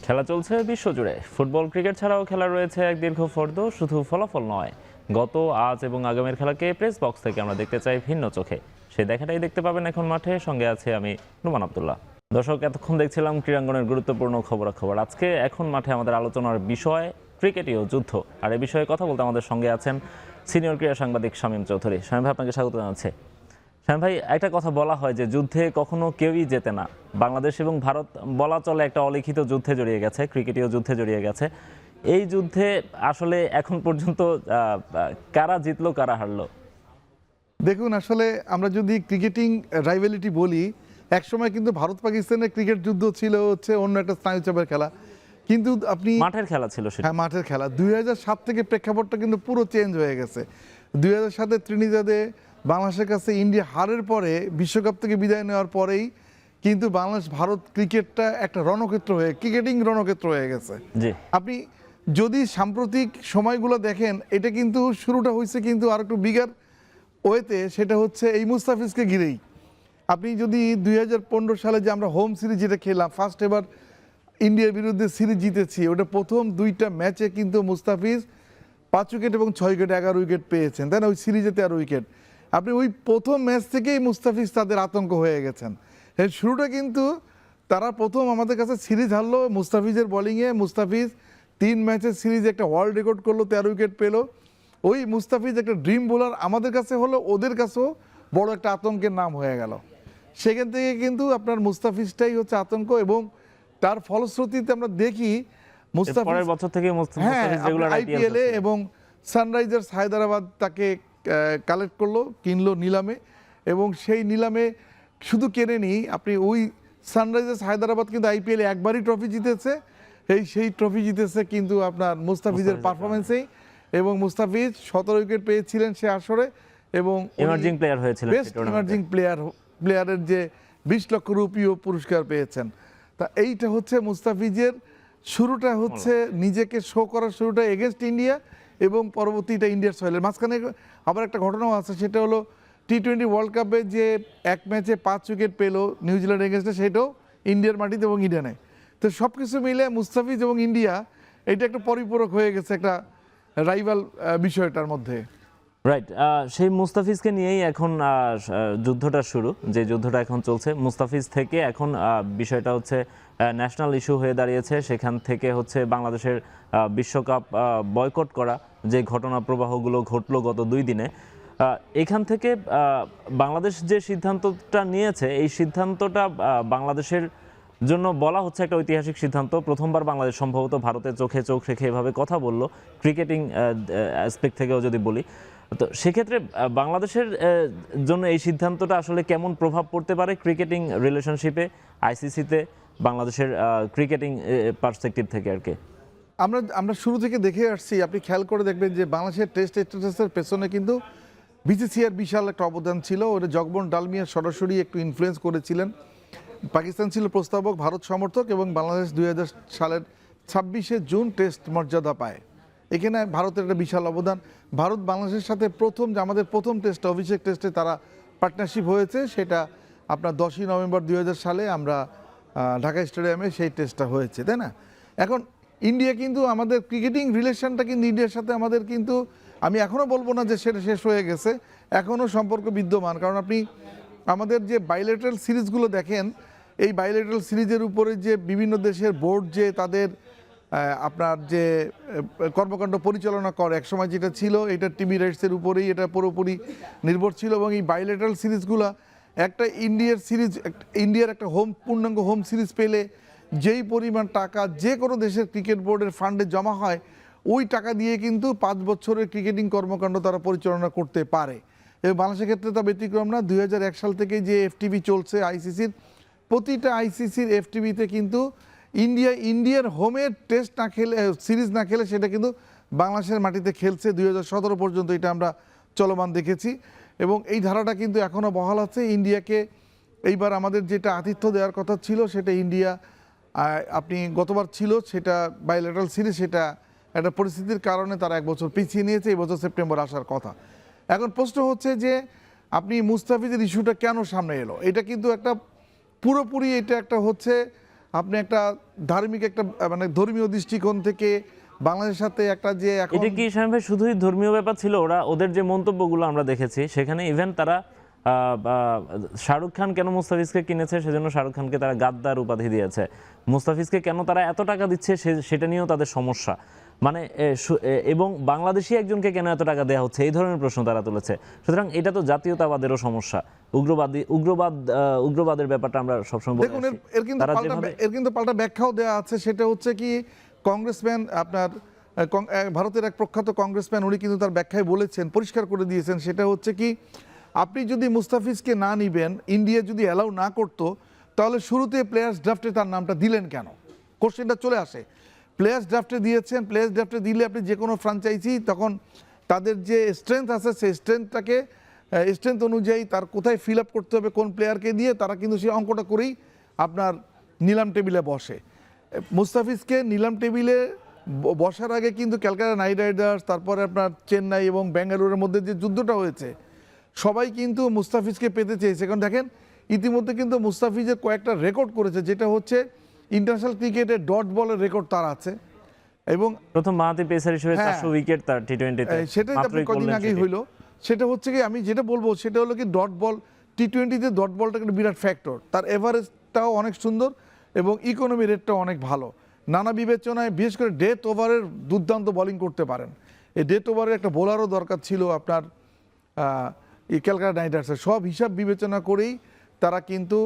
খেলা চলছে বিশ্বজুড়ে। ফুটবল ক্রিকেট ছাড়াও খেলা রয়েছে এক দীর্ঘ ফর্দ। শুধু ফলাফল নয়, গত আজ এবং আগামীর খেলাকে প্রেস বক্স থেকে আমরা দেখতে চাই ভিন্ন চোখে। সেই দেখাটাই দেখতে পাবেন এখন মাঠে। সঙ্গে আছে আমি নুমান আব্দুল্লাহ। দর্শক, এতক্ষণ দেখছিলাম ক্রীড়াঙ্গনের গুরুত্বপূর্ণ খবরাখবর। আজকে এখন মাঠে আমাদের আলোচনার বিষয় ক্রিকেটীয় যুদ্ধ। আর এই বিষয়ে কথা বলতে আমাদের সঙ্গে আছেন সিনিয়র ক্রীড়া সাংবাদিক শামীম চৌধুরী। শামীম ভাই, আপনাকে স্বাগত জানাচ্ছি। শামীম ভাই, একটা কথা বলা হয় যে যুদ্ধে কখনো কেউই জেতে না। বাংলাদেশ এবং ভারত বলা চলে একটা অলিখিত যুদ্ধে জড়িয়ে গেছে, ক্রিকেটীয় যুদ্ধে জড়িয়ে গেছে। এই যুদ্ধে আসলে এখন পর্যন্ত কারা জিতলো, কারা হারলো? দেখুন, আসলে আমরা যদি ক্রিকেটিং রাইভেলিটি বলি, একসময় কিন্তু ভারত পাকিস্তানের ক্রিকেট যুদ্ধ ছিল হচ্ছে অন্য একটা স্নায়ুচাপের খেলা। কিন্তু আপনি মাঠের খেলা ছিল সেটা। হ্যাঁ, মাঠের খেলা। 2007 থেকে প্রেক্ষাপটটা কিন্তু পুরো চেঞ্জ হয়ে গেছে। 2007-এ ত্রিনিদাদে বাংলাদেশের কাছে ইন্ডিয়া হারের পরে, বিশ্বকাপ থেকে বিদায় নেওয়ার পরেই কিন্তু বাংলাদেশ ভারত ক্রিকেটটা একটা রণক্ষেত্র হয়ে, ক্রিকেটিং রণক্ষেত্র হয়ে গেছে। জি, আপনি যদি সাম্প্রতিক সময়গুলো দেখেন, এটা কিন্তু শুরুটা হয়েছে কিন্তু আর একটু বিগার ওয়েতে, সেটা হচ্ছে এই মুস্তাফিজকে ঘিরেই। আপনি যদি 2015 সালে যে আমরা হোম সিরিজ যেটা খেলাম, ফার্স্ট এবার ইন্ডিয়ার বিরুদ্ধে সিরিজ জিতেছি, ওটা প্রথম 2টা ম্যাচে কিন্তু মুস্তাফিজ 5 উইকেট এবং 6 উইকেট 11 উইকেট পেয়েছেন, তাই না? ওই সিরিজে 13 উইকেট। আপনি ওই প্রথম ম্যাচ থেকেই মুস্তাফিজ তাদের আতঙ্ক হয়ে গেছেন। এর শুরুটা কিন্তু তারা প্রথম আমাদের কাছে সিরিজ হারলো মুস্তাফিজের বোলিংয়ে। মুস্তাফিজ 3 ম্যাচের সিরিজে একটা ওয়ার্ল্ড রেকর্ড করলো, 13 উইকেট পেলো। ওই মুস্তাফিজ একটা ড্রিম বোলার আমাদের কাছে হলো, ওদের কাছেও বড় একটা আতঙ্কের নাম হয়ে গেল। সেখান থেকে কিন্তু আপনার মুস্তাফিজটাই হচ্ছে আতঙ্ক, এবং তার ফলশ্রুতিতে আমরা দেখি মুস্তাফিজ পরের বছর থেকে মুস্তাফিজ রেগুলার আইপিএলে এবং সানরাইজার্স হায়দ্রাবাদ তাকে কালেক্ট করলো, কিনলো নিলামে। এবং সেই নিলামে শুধু কেনেনি, আপনি ওই সানরাইজার্স হায়দ্রাবাদ কিন্তু আইপিএলে একবারই ট্রফি জিতেছে। সেই ট্রফি জিতেছে কিন্তু আপনার মুস্তাফিজের পারফরমেন্সেই। এবং মুস্তাফিজ 17 উইকেট পেয়েছিলেন সে আসরে, এবং ইমার্জিং প্লেয়ার হয়েছিলেন। বেস্ট ইমার্জিং প্লেয়ারের যে 20 লক্ষ রুপিও পুরস্কার পেয়েছেন। তা এইটা হচ্ছে মুস্তাফিজের শুরুটা, হচ্ছে নিজেকে শো করার শুরুটা এগেনস্ট ইন্ডিয়া, এবং পরবর্তীটা ইন্ডিয়ার সয়েলের মাঝখানে আবার একটা ঘটনাও আছে। সেটা হলো টি-20 ওয়ার্ল্ড কাপে যে এক ম্যাচে 5 উইকেট পেলো নিউজিল্যান্ড এগেনস্টে, সেটাও ইন্ডিয়ার মাটিতে এবং ইডেনে। তো সব কিছু মিলে মুস্তাফিজ এবং ইন্ডিয়া এটা একটা পরিপূরক হয়ে গেছে একটা রাইভাল বিষয়টার মধ্যে। রাইট, সেই মুস্তাফিজকে নিয়েই এখন যুদ্ধটা শুরু, যে যুদ্ধটা এখন চলছে। মুস্তাফিজ থেকে এখন বিষয়টা হচ্ছে ন্যাশনাল ইস্যু হয়ে দাঁড়িয়েছে। সেখান থেকে হচ্ছে বাংলাদেশের বিশ্বকাপ বয়কট করা, যে ঘটনা প্রবাহগুলো ঘটলো গত 2 দিনে, এখান থেকে বাংলাদেশ যে সিদ্ধান্তটা নিয়েছে, এই সিদ্ধান্তটা বাংলাদেশের জন্য বলা হচ্ছে একটা ঐতিহাসিক সিদ্ধান্ত। প্রথমবার বাংলাদেশ সম্ভবত ভারতের চোখে চোখ রেখে এভাবে কথা বলল, ক্রিকেটিং অ্যাসপেক্ট থেকেও যদি বলি। তো সেক্ষেত্রে বাংলাদেশের জন্য এই সিদ্ধান্তটা আসলে কেমন প্রভাব পড়তে পারে ক্রিকেটিং রিলেশনশিপে, আইসিসিতে, বাংলাদেশের ক্রিকেটিং পার্সপেক্টিভ থেকে আর কি? আমরা শুরু থেকে দেখে আসছি, আপনি খেয়াল করে দেখবেন যে বাংলাদেশের টেস্ট স্ট্যাটাসের পেছনে কিন্তু বিসিসিআর বিশাল একটা অবদান ছিল। ওটা জগবন ডালমিয়া সরাসরি একটু ইনফ্লুয়েন্স করেছিলেন। পাকিস্তান ছিল প্রস্তাবক, ভারত সমর্থক, এবং বাংলাদেশ 2000 সালের 26শে জুন টেস্ট মর্যাদা পায়। এখানে ভারতের একটা বিশাল অবদান। ভারত বাংলাদেশের সাথে আমাদের প্রথম টেস্ট, অভিষেক টেস্টে তারা পার্টনারশিপ হয়েছে, সেটা আপনার 10ই নভেম্বর 2000 সালে আমরা ঢাকা স্টেডিয়ামে সেই টেস্টটা হয়েছে, তাই না? এখন ইন্ডিয়া কিন্তু আমাদের ক্রিকেটিং রিলেশনটা কিন্তু ইন্ডিয়ার সাথে আমাদের কিন্তু, আমি এখনও বলবো না যে সেটা শেষ হয়ে গেছে, এখনও সম্পর্ক বিদ্যমান। কারণ আপনি আমাদের যে বাইলেটারাল সিরিজগুলো দেখেন, এই বাইলেটারাল সিরিজের উপরে যে বিভিন্ন দেশের বোর্ড যে তাদের আপনার যে কর্মকাণ্ড পরিচালনা করে, একসময় যেটা ছিল এটা টিভি রাইটসের উপরেই এটা পুরোপুরি নির্ভর ছিল। এবং এই বাইলেটারাল সিরিজগুলো একটা ইন্ডিয়ার একটা পূর্ণাঙ্গ হোম সিরিজ পেলে যেই পরিমাণ টাকা যে কোনো দেশের ক্রিকেট বোর্ডের ফান্ডে জমা হয়, ওই টাকা দিয়ে কিন্তু 5 বছরের ক্রিকেটিং কর্মকাণ্ড তারা পরিচালনা করতে পারে। এবং বাংলাদেশের ক্ষেত্রে তা ব্যতিক্রম না। 2001 সাল থেকে যে এফটিভি চলছে আইসিসির, প্রতিটা আইসিসির এফটিভিতে কিন্তু ইন্ডিয়ার হোমের টেস্ট না খেলে, সিরিজ না খেলে, সেটা কিন্তু বাংলাদেশের মাটিতে খেলছে 2017 পর্যন্ত। এটা আমরা চলমান দেখেছি, এবং এই ধারাটা কিন্তু এখনও বহাল আছে। ইন্ডিয়াকে এইবার আমাদের যেটা আতিথ্য দেওয়ার কথা ছিল, সেটা ইন্ডিয়া আপনি গতবার ছিল সেটা বাইলেটারাল সিরিজ, সেটা একটা পরিস্থিতির কারণে তারা 1 বছর পিছিয়ে নিয়েছে। এই বছর সেপ্টেম্বর আসার কথা। এখন প্রশ্ন হচ্ছে যে আপনি মুস্তাফিজের ইস্যুটা কেন সামনে এলো? এটা কিন্তু একটা পুরোপুরি এটা একটা হচ্ছে আপনি একটা ধার্মিক একটা মানে ধর্মীয় দৃষ্টিকোণ থেকে বাংলাদেশের সাথে একটা যে এখন এটা কি শামীম ভাই শুধুই ধর্মীয় ব্যাপার ছিল? ওদের যে মন্তব্যগুলো আমরা দেখেছি সেখানে ইভেন তারা শাহরুখ খান কেন মুস্তাফিজকে কিনেছে সেজন্য শাহরুখ খানকে তারা গাদ্দার উপাধি দিয়েছে। মুস্তাফিজকে কেন তারা এত টাকা দিচ্ছে সেটা নিয়েও তাদের সমস্যা। মানে এবং বাংলাদেশি একজনকে কেন এত টাকা দেওয়া হচ্ছে এই ধরনের প্রশ্ন তারা তুলেছে। সুতরাং এটা তো জাতীয়তাবাদেরও সমস্যা, উগ্রবাদের ব্যাপারটা আমরা সবসময় বলে দেখুন আসছি। এর কিন্তু পাল্টা ব্যাখ্যাও দেওয়া আছে। সেটা হচ্ছে কি কংগ্রেসম্যান আপনার ভারতের এক প্রখ্যাত কংগ্রেসম্যান উনি কিন্তু তার ব্যাখ্যায় বলেছেন, পরিষ্কার করে দিয়েছেন, সেটা হচ্ছে কি আপনি যদি মুস্তাফিজকে না নিবেন, ইন্ডিয়া যদি অ্যালাউ না করতো, তাহলে শুরুতে প্লেয়ার্স ড্রাফটে তার নামটা দিলেন কেন? কোশ্চেনটা চলে আসে। প্লেয়ার্স ড্রাফটে দিয়েছেন, প্লেয়ার্স ড্রাফটে দিলে আপনি যে কোনো ফ্র্যাঞ্চাইজি তখন তাদের যে স্ট্রেংথ আছে সেই স্ট্রেংথ অনুযায়ী তার কোথায় ফিল আপ করতে হবে কোন প্লেয়ারকে দিয়ে, তারা কিন্তু সেই অঙ্কটা করেই আপনার নিলাম টেবিলে বসে। মুস্তাফিজকে নিলাম টেবিলে বসার আগে কিন্তু ক্যালকাটা নাইট রাইডার্স, তারপরে আপনার চেন্নাই এবং বেঙ্গালুরুর মধ্যে যে যুদ্ধটা হয়েছে, সবাই কিন্তু মুস্তাফিজকে পেতে চেয়েছে। কারণ দেখেন ইতিমধ্যে কিন্তু মুস্তাফিজের কয়েকটা রেকর্ড করেছে, যেটা হচ্ছে ইন্টারন্যাশনাল ক্রিকেটে ডট বলের রেকর্ড তার আছে এবং প্রথম বাঁহাতি পেসার হিসেবে 400 উইকেট তার টি-20-তে সেটাই আপনি কদিন আগেই হইলো। সেটা হচ্ছে কি আমি যেটা বলবো সেটা হলো কি ডট বল টি-20তে ডট বলটা একটা বিরাট ফ্যাক্টর। তার এভারেজটাও অনেক সুন্দর এবং ইকোনমি রেটটাও অনেক ভালো। নানা বিবেচনায় বিশেষ করে ডেথ ওভারের দুর্দান্ত বোলিং করতে পারেন। এই ডেথ ওভারের একটা বোলারও দরকার ছিল আপনার এই ক্যালকাটা নাইট রাইডার্সের। সব হিসাব বিবেচনা করেই তারা কিন্তু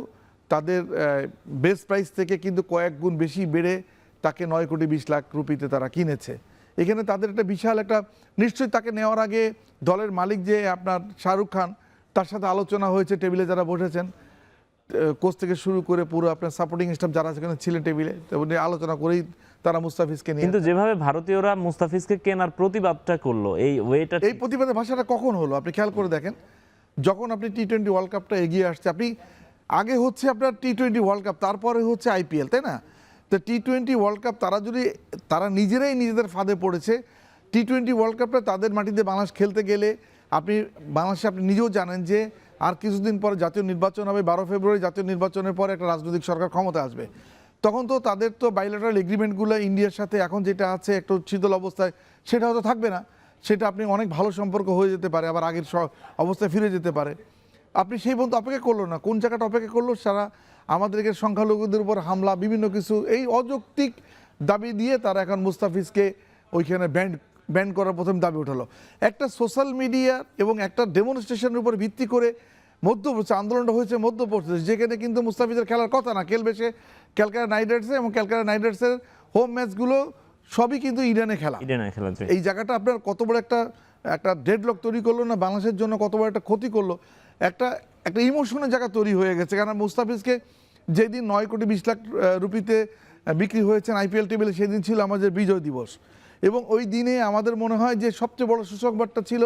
তাদের বেস্ট প্রাইস থেকে কিন্তু কয়েক গুণ বেশি বেড়ে তাকে 9,20,00,000 রুপিতে তারা কিনেছে। এখানে তাদের একটা বিশাল একটা নিশ্চয়ই তাকে নেওয়ার আগে দলের মালিক যে আপনার শাহরুখ খান, তার সাথে আলোচনা হয়েছে, টেবিলে যারা বসেছেন কোচ থেকে শুরু করে পুরো আপনার সাপোর্টিং স্টাফ যারা সেখানে ছিলেন টেবিলে, আলোচনা করেই তারা মুস্তাফিজকে নিয়ে। কিন্তু যেভাবে ভারতীয়রা মুস্তাফিজকে কেনার প্রতিবাদটা করলো, এই প্রতিবাদের ভাষাটা কখন হলো আপনি খেয়াল করে দেখেন। যখন আপনি টি-20 ওয়ার্ল্ড কাপটা এগিয়ে আসছে, আপনি আগে হচ্ছে আপনার টি-20 ওয়ার্ল্ড কাপ, তারপরে হচ্ছে আইপিএল, তাই না? তো টি-20 ওয়ার্ল্ড কাপ তারা নিজেরাই নিজেদের ফাঁদে পড়েছে। টি-20 ওয়ার্ল্ড কাপটা তাদের মাটিতে বাংলাদেশ খেলতে গেলে বাংলাদেশে আপনি নিজেও জানেন যে আর কিছুদিন পরে জাতীয় নির্বাচন হবে, 12 ফেব্রুয়ারি জাতীয় নির্বাচনের পরে একটা রাজনৈতিক সরকার ক্ষমতা আসবে। তখন তো তাদের তো বাইলেটারাল এগ্রিমেন্টগুলো ইন্ডিয়ার সাথে এখন যেটা আছে একটু শীতল অবস্থায়, সেটা হয়তো থাকবে না। সেটা আপনি অনেক ভালো সম্পর্ক হয়ে যেতে পারে, আবার আগের অবস্থায় ফিরে যেতে পারে। আপনি সেই পর্যন্ত অপেক্ষা করলো না, কোন জায়গাটা অপেক্ষা করলো? সারা আমাদেরকে সংখ্যালঘুদের উপর হামলা, বিভিন্ন কিছু এই অযৌক্তিক দাবি দিয়ে তারা এখন মুস্তাফিজকে ওইখানে ব্যান্ড করার প্রথম দাবি উঠালো। একটা সোশ্যাল মিডিয়া এবং একটা ডেমনস্ট্রেশনের উপর ভিত্তি করে মধ্যপ্রদেশে আন্দোলনটা হয়েছে, মধ্যপ্রদেশ যেখানে কিন্তু মুস্তাফিজের খেলার কথা না, খেলবে সে ক্যালকাটা নাইট রাইডার্সে, এবং ক্যালকাটা নাইট রাইডার্সের হোম ম্যাচগুলো সবই কিন্তু ইডেনে খেলা। এই জায়গাটা আপনার কত বড় একটা ডেডলক তৈরি করলো না, বাংলাদেশের জন্য কত বড় একটা ক্ষতি করলো। একটা ইমোশনের জায়গা তৈরি হয়ে গেছে। কারণ মুস্তাফিজকে যেদিন 9,20,00,000 রুপিতে বিক্রি হয়েছেন আইপিএল টেবিলে, সেদিন ছিল আমাদের বিজয় দিবস, এবং ওই দিনে আমাদের মনে হয় যে সবচেয়ে বড় সুসংবাদটা ছিল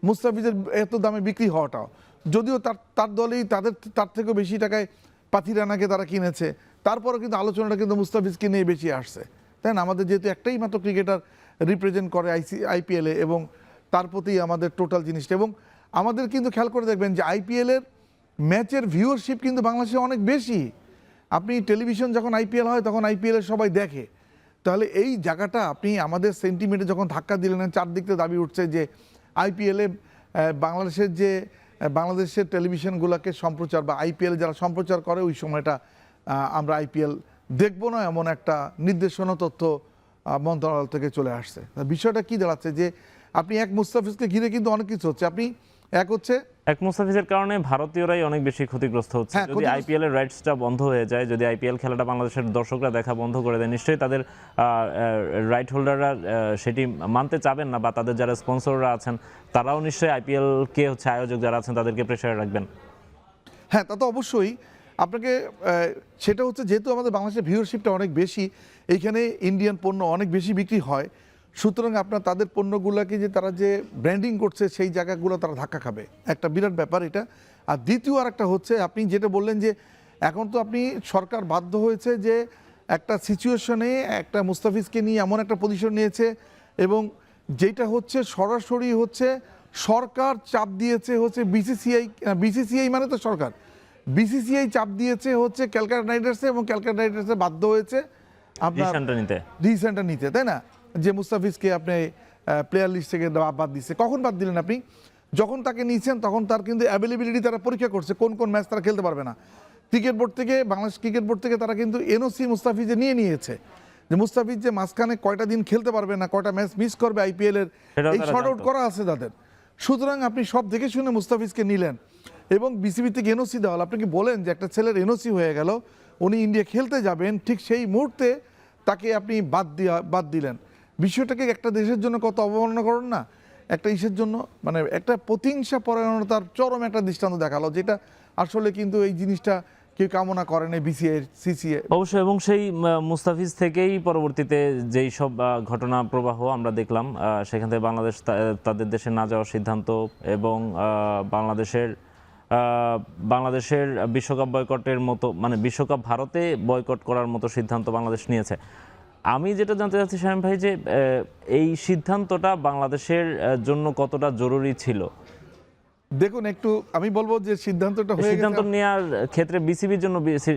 মুস্তাফিজের এত দামে বিক্রি হওয়াটাও। যদিও তার দলেই তার থেকেও বেশি টাকায় পাথিরানাকে তারা কিনেছে, তারপরেও কিন্তু আলোচনাটা কিন্তু মুস্তাফিজকে নিয়ে বেশি আসছে, তাই না? আমাদের যেহেতু একটাই মাত্র ক্রিকেটার রিপ্রেজেন্ট করে আইপিএলে, এবং তার প্রতি আমাদের টোটাল জিনিসটা। এবং আমাদের কিন্তু খেয়াল করে দেখবেন যে আইপিএলের ম্যাচের ভিউয়ারশিপ কিন্তু বাংলাদেশে অনেক বেশি। আপনি টেলিভিশন যখন আইপিএল হয় তখন আইপিএলের সবাই দেখে। তাহলে এই জায়গাটা আপনি আমাদের সেন্টিমেন্টে যখন ধাক্কা দিলেন, চারদিক থেকে দাবি উঠছে যে আইপিএলে বাংলাদেশের টেলিভিশনগুলোকে সম্প্রচার বা আইপিএল যারা সম্প্রচার করে ওই সময়টা আমরা আইপিএল দেখবো না, এমন একটা নির্দেশনা তথ্য মন্ত্রণালয় থেকে চলে আসছে। বিষয়টা কি দাঁড়াচ্ছে যে আপনি এক মুস্তাফিজকে ঘিরে কিন্তু অনেক কিছু হচ্ছে। আপনি এক মুস্তাফিজের কারণে ভারতীয়রাই অনেক বেশি ক্ষতিগ্রস্ত হচ্ছে। যদি আইপিএল এর রাইটসটা বন্ধ হয়ে যায়, যদি আইপিএল খেলাটা বাংলাদেশের দর্শকরা দেখা বন্ধ করে দেয়, নিশ্চয়ই তাদের রাইট হোল্ডাররা সেটি মানতে চাবেন না, বা তাদের যারা স্পন্সররা আছেন তারাও নিশ্চয়ই আইপিএল কে আয়োজক যারা আছেন তাদেরকে প্রেসারে রাখবেন। হ্যাঁ, তা তো অবশ্যই। আপনাকে সেটা হচ্ছে যেহেতু আমাদের বাংলাদেশের ভিউয়ারশিপটা অনেক বেশি, এইখানে ইন্ডিয়ান পণ্য অনেক বেশি বিক্রি হয়, সুতরাং আপনার তাদের পণ্যগুলোকে যে তারা যে ব্র্যান্ডিং করছে সেই জায়গাগুলো তারা ধাক্কা খাবে, একটা বিরাট ব্যাপার এটা। আর দ্বিতীয় আর একটা হচ্ছে আপনি যেটা বললেন যে এখন তো আপনি সরকার বাধ্য হয়েছে যে একটা সিচুয়েশনে একটা মুস্তাফিজকে নিয়ে এমন একটা পজিশন নিয়েছে, এবং যেটা হচ্ছে সরাসরি হচ্ছে সরকার চাপ দিয়েছে হচ্ছে বিসিসিআই মানে তো সরকার, বিসিসিআই চাপ দিয়েছে হচ্ছে ক্যালকাটা নাইট রাইডার্সে, এবং ক্যালকাটা নাইট রাইডার্সে বাধ্য হয়েছে আপনার ডিসিশনটা নিতে। ডিসিশনটা নিতে, তাই না? যে মুস্তাফিজকে আপনি প্লেয়ার লিস্ট থেকে বাদ দিচ্ছে। কখন বাদ দিলেন আপনি? যখন তাকে নিয়েছেন তখন তার কিন্তু অ্যাভেলেবিলিটি তারা পরীক্ষা করছে, কোন কোন ম্যাচ তারা খেলতে পারবে না। ক্রিকেট বোর্ড থেকে, বাংলাদেশ ক্রিকেট বোর্ড থেকে তারা কিন্তু এনওসি মুস্তাফিজে নিয়েছে, যে মুস্তাফিজ যে মাঝখানে কয়টা দিন খেলতে পারবে না, কয়টা ম্যাচ মিস করবে আইপিএল এর, সেটাও এই তারা শর্ট আউট জানতো। করা আছে তাদের। সুতরাং আপনি সব দেখে শুনে মুস্তাফিজকে নিলেন এবং বিসিবি থেকে এনওসি দেওয়া হলো। আপনি কি বলেন যে একটা ছেলের এনওসি হয়ে গেল, উনি ইন্ডিয়া খেলতে যাবেন, ঠিক সেই মুহূর্তে তাকে আপনি বাদ দিলেন? বিষয়টাকে একটা দেশের জন্য কত অবমাননা করেন না, একটা ইসের জন্য, মানে একটা প্রতিহিংসা পরায়ণতার চরম একটা দৃষ্টান্ত দেখালো, যেটা আসলে কিন্তু এই জিনিসটা কেউ কামনা করেন এই বিসিআই সিসিএ। অবশ্যই, এবং সেই মুস্তাফিজ থেকেই পরবর্তীতে যেই সব ঘটনা প্রবাহ আমরা দেখলাম, সেখান থেকে বাংলাদেশ তাদের দেশে না যাওয়ার সিদ্ধান্ত, এবং বাংলাদেশের বিশ্বকাপ বয়কটের মতো, মানে বিশ্বকাপ ভারতে বয়কট করার মতো সিদ্ধান্ত বাংলাদেশ নিয়েছে। আমি যেটা জানতে চাচ্ছি শামীম ভাই, যে এই সিদ্ধান্তটা বাংলাদেশের জন্য কতটা জরুরি ছিল? দেখুন, একটু আমি বলবো যে সিদ্ধান্তটা হয়ে সিদ্ধান্ত গেছে। নেওয়ার ক্ষেত্রে বিসিবির জন্য